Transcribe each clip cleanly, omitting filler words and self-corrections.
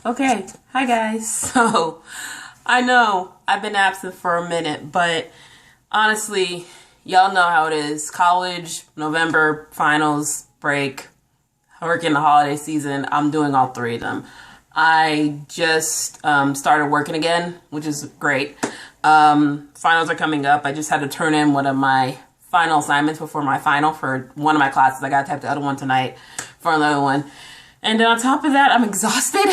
Okay, hi guys. So, I know I've been absent for a minute, but honestly, y'all know how it is. College, November, finals, break, working the holiday season. I'm doing all three of them. I just started working again, which is great. Finals are coming up. I just had to turn in one of my final assignments before my final for one of my classes. I got to have the other one tonight for another one. And then on top of that, I'm exhausted.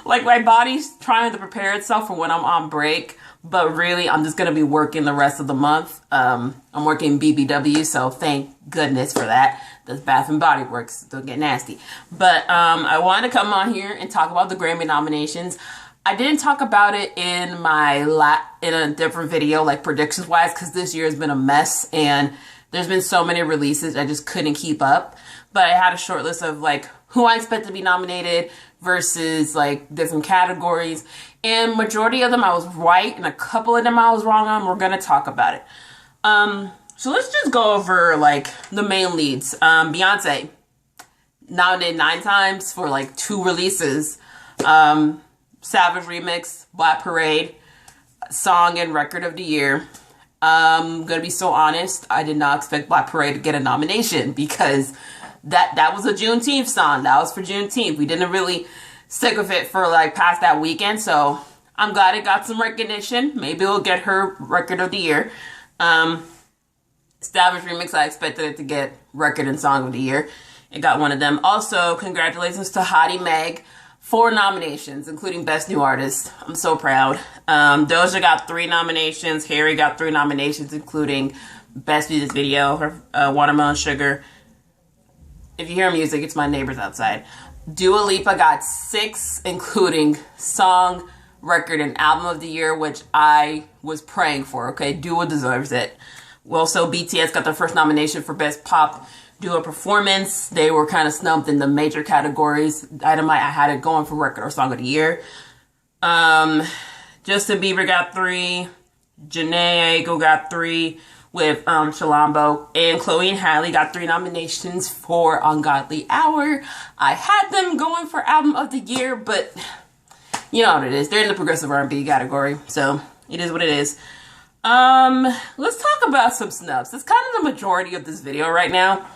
Like my body's trying to prepare itself for when I'm on break, but really I'm just going to be working the rest of the month. I'm working BBW, so thank goodness for that. That's Bath and Body Works. Don't get nasty. But I wanted to come on here and talk about the Grammy nominations. I didn't talk about it in in a different video, like predictions wise, because this year has been a mess and there's been so many releases I just couldn't keep up. But I had a short list of like who I expect to be nominated versus like different categories, and majority of them I was right and a couple of them I was wrong on. We're gonna talk about it. So let's just go over like the main leads. Beyonce nominated 9 times for like 2 releases. Savage Remix, Black Parade, Song and Record of the Year. I'm gonna be so honest, I did not expect Black Parade to get a nomination because that was a Juneteenth song. That was for Juneteenth. We didn't really stick with it for like past that weekend, so I'm glad it got some recognition. Maybe we'll get her Record of the Year. Savage Remix, I expected it to get Record and Song of the Year. It got one of them. Also, congratulations to Hottie Meg. 4 nominations, including Best New Artist. I'm so proud. Doja got 3 nominations. Harry got 3 nominations, including Best Music Video, her Watermelon Sugar. If you hear music, it's my neighbors outside. Dua Lipa got 6, including Song, Record, and Album of the Year, which I was praying for, okay? Dua deserves it. Also, BTS got their first nomination for Best Pop Duo Performance. They were kind of snubbed in the major categories. Dynamite, I had it going for Record or Song of the Year. Justin Bieber got 3. Janae Aiko got 3 with Shalambo. And Chloe and Halle got 3 nominations for Ungodly Hour. I had them going for Album of the Year, but you know what it is. They're in the progressive R&B category, so it is what it is. Let's talk about some snubs. It's kind of the majority of this video right now.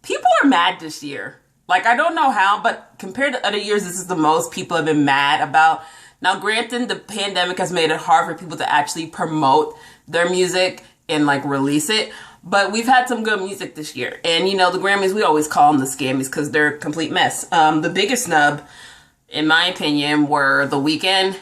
People are mad this year. Like, I don't know how, but compared to other years, this is the most people have been mad about. Now, granted, the pandemic has made it hard for people to actually promote their music and, like, release it. But we've had some good music this year. And, you know, the Grammys, we always call them the Scammies because they're a complete mess. The biggest snub, in my opinion, were The Weeknd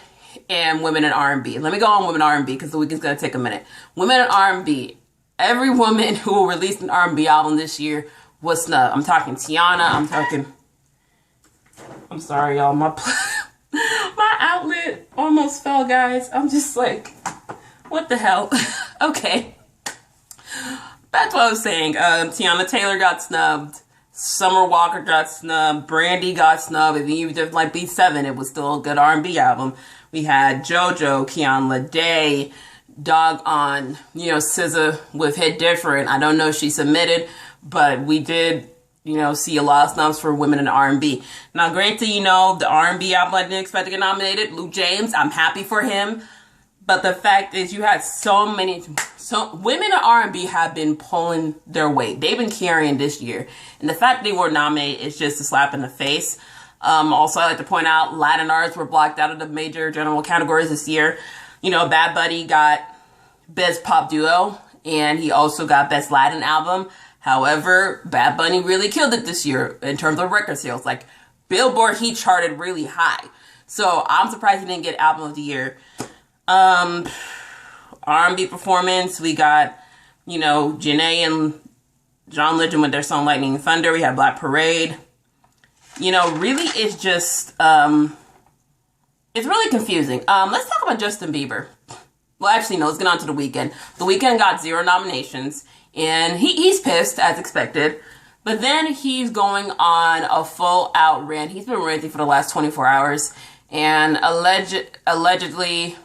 and Women in R&B. Let me go on Women in R&B because The Weeknd's going to take a minute. Women in R&B. Every woman who released an R&B album this year was snubbed. I'm talking Tiana. I'm sorry, y'all. My outlet almost fell, guys. I'm just like, what the hell? Okay. Back to what I was saying. Tiana Taylor got snubbed. Summer Walker got snubbed. Brandy got snubbed. And even if like B7, it was still a good R&B album. We had JoJo, Keon Day, Dog on, you know, SZA with Hit Different. I don't know if she submitted, but we did, you know, see a lot of snubs for women in R&B. Now, granted, you know, the R&B album I didn't expect to get nominated, Luke James, I'm happy for him. But the fact is you had so women in R&B have been pulling their weight. They've been carrying this year. And the fact they were nominated is just a slap in the face. Also, I like to point out Latin artists were blocked out of the major general categories this year. You know, Bad Bunny got Best Pop Duo, and he also got Best Latin Album. However, Bad Bunny really killed it this year in terms of record sales. Like, Billboard, he charted really high. So, I'm surprised he didn't get Album of the Year. R&B performance, we got, you know, Janae and John Legend with their song Lightning and Thunder. We had Black Parade. You know, really, it's just, it's really confusing. Let's talk about Justin Bieber. Well, actually, no, let's get on to The Weeknd. The Weeknd got 0 nominations, and he's pissed, as expected. But then he's going on a full-out rant. He's been ranting for the last 24 hours, and allegedly,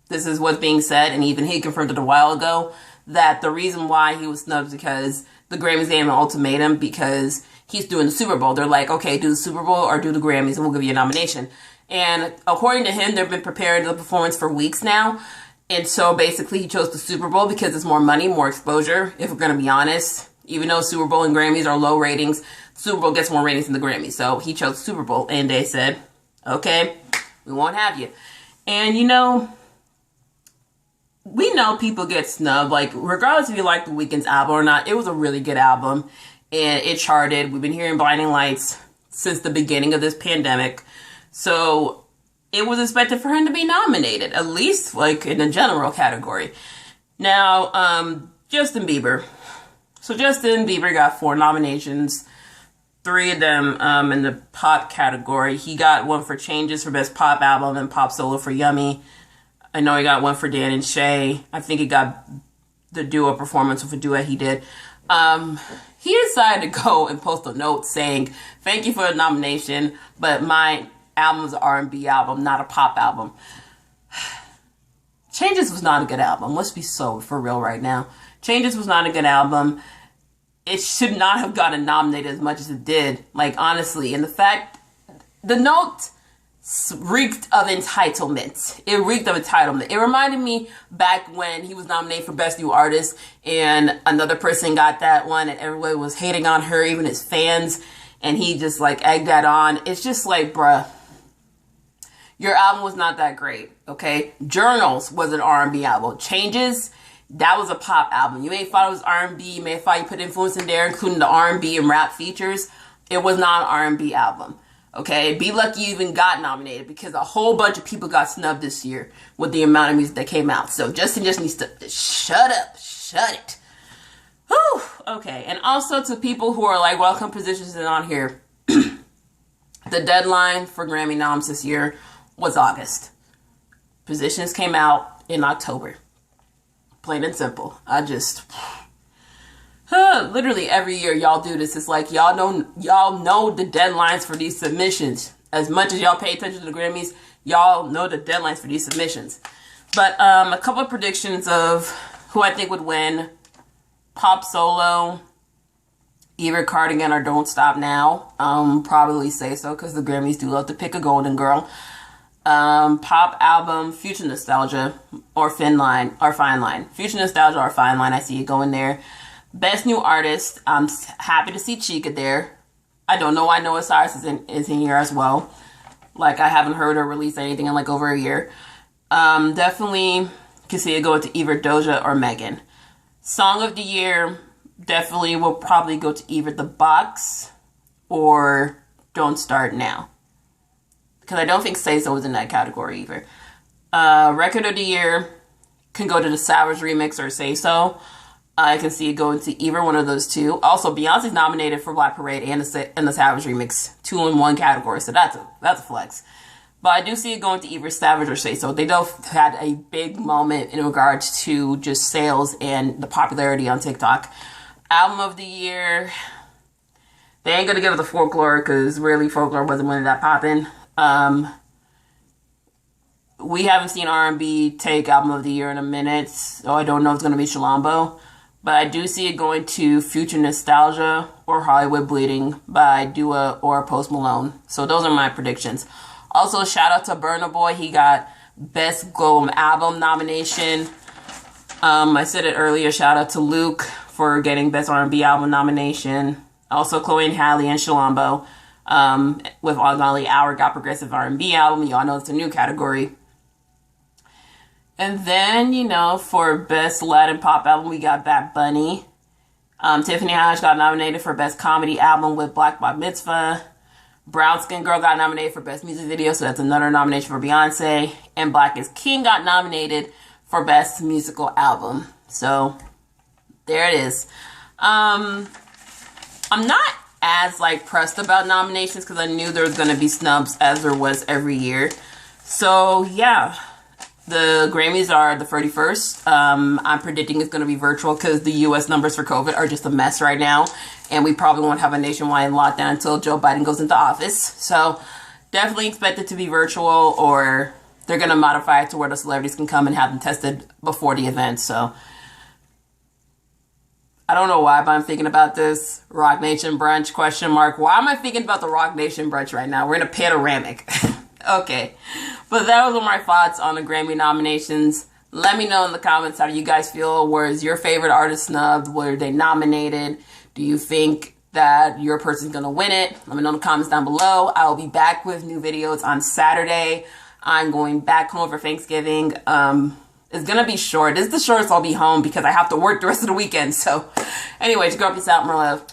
this is what's being said, and even he confirmed it a while ago, that the reason why he was snubbed is because the Grammys gave him an ultimatum because he's doing the Super Bowl. They're like, okay, do the Super Bowl or do the Grammys and we'll give you a nomination. And according to him, they've been preparing the performance for weeks now. And so basically he chose the Super Bowl because it's more money, more exposure, if we're going to be honest. Even though Super Bowl and Grammys are low ratings, Super Bowl gets more ratings than the Grammys. So he chose Super Bowl and they said, okay, we won't have you. And you know, we know people get snubbed. Like, regardless if you like The Weeknd's album or not, it was a really good album. And it charted. We've been hearing Blinding Lights since the beginning of this pandemic. So it was expected for him to be nominated, at least like in the general category. Now, Justin Bieber. So Justin Bieber got 4 nominations, 3 of them in the pop category. He got one for Changes for Best Pop Album and Pop Solo for Yummy. I know he got one for Dan and Shay. I think he got the duo performance with a duet he did. He decided to go and post a note saying, thank you for the nomination, but my album is an R&B album, not a pop album. Changes was not a good album. Let's be so for real right now. Changes was not a good album. It should not have gotten nominated as much as it did. Like, honestly. And the fact, the note reeked of entitlement. It reeked of entitlement. It reminded me back when he was nominated for Best New Artist and another person got that one and everybody was hating on her, even his fans. And he just like egged that on. It's just like, bruh, your album was not that great, okay? Journals was an R&B album. Changes, that was a pop album. You may have thought it was R&B. You may have thought you put influence in there, including the R&B and rap features. It was not an R&B album, okay? Be lucky you even got nominated because a whole bunch of people got snubbed this year with the amount of music that came out. So Justin just needs to shut up. Shut it. Whew. Okay, and also to people who are like, welcome positions and on here. The deadline for Grammy noms this year was August. Positions came out in October. Plain and simple. Literally every year y'all do this. It's like y'all know the deadlines for these submissions. As much as y'all pay attention to the Grammys, y'all know the deadlines for these submissions. But a couple of predictions of who I think would win. Pop Solo, either Cardigan or Don't Stop Now. Probably Say So because the Grammys do love to pick a golden girl. Pop album, Future Nostalgia or Fine Line. Future Nostalgia or Fine Line, I see it going there. Best New Artist, I'm happy to see Chica there. I don't know why Noah Cyrus is in here as well. Like, I haven't heard her release anything in like over a year. Definitely can see it going to either Doja or Megan. Song of the Year, definitely will probably go to either The Box or Don't Start Now. Because I don't think Say So was in that category either. Record of the Year can go to the Savage remix or Say So. I can see it going to either one of those two. Also, Beyonce's nominated for Black Parade and the Savage remix, 2 in 1 category. So that's a flex. But I do see it going to either Savage or Say So. They both had a big moment in regards to just sales and the popularity on TikTok. Album of the Year, they ain't gonna give it the Folklore because really Folklore wasn't winning that poppin'. We haven't seen R&B take Album of the Year in a minute, so I don't know if it's gonna be Shalambo. But I do see it going to Future Nostalgia or Hollywood Bleeding by Dua or Post Malone. So those are my predictions. Also, shout out to Burna Boy. He got Best Global Album nomination. I said it earlier. Shout out to Luke for getting Best R&B Album nomination. Also, Chloe and Halle and Shalambo with Ollie Hour got Progressive R&B Album. Y'all know it's a new category. And then, you know, for Best Latin Pop Album, we got Bad Bunny. Tiffany Haddish got nominated for Best Comedy Album with Black Bar Mitzvah. Brown Skin Girl got nominated for Best Music Video, so that's another nomination for Beyonce. And Black is King got nominated for Best Musical Album. So, there it is. I'm not as, like, pressed about nominations because I knew there was going to be snubs as there was every year. So, yeah. The Grammys are the 31st. I'm predicting it's going to be virtual because the U.S. numbers for COVID are just a mess right now. And we probably won't have a nationwide lockdown until Joe Biden goes into office. So definitely expect it to be virtual, or they're going to modify it to where the celebrities can come and have them tested before the event. So I don't know why, but I'm thinking about this Rock Nation brunch, question mark. Why am I thinking about the Rock Nation brunch right now? We're in a panoramic. Okay. But that was all my thoughts on the Grammy nominations. Let me know in the comments, how do you guys feel? Was your favorite artist snubbed? Were they nominated? Do you think that your person's gonna win it? Let me know in the comments down below. I will be back with new videos on Saturday. I'm going back home for Thanksgiving. It's gonna be short. This is the shortest I'll be home because I have to work the rest of the weekend. So anyways, girl, peace out, more love.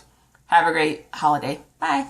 Have a great holiday. Bye.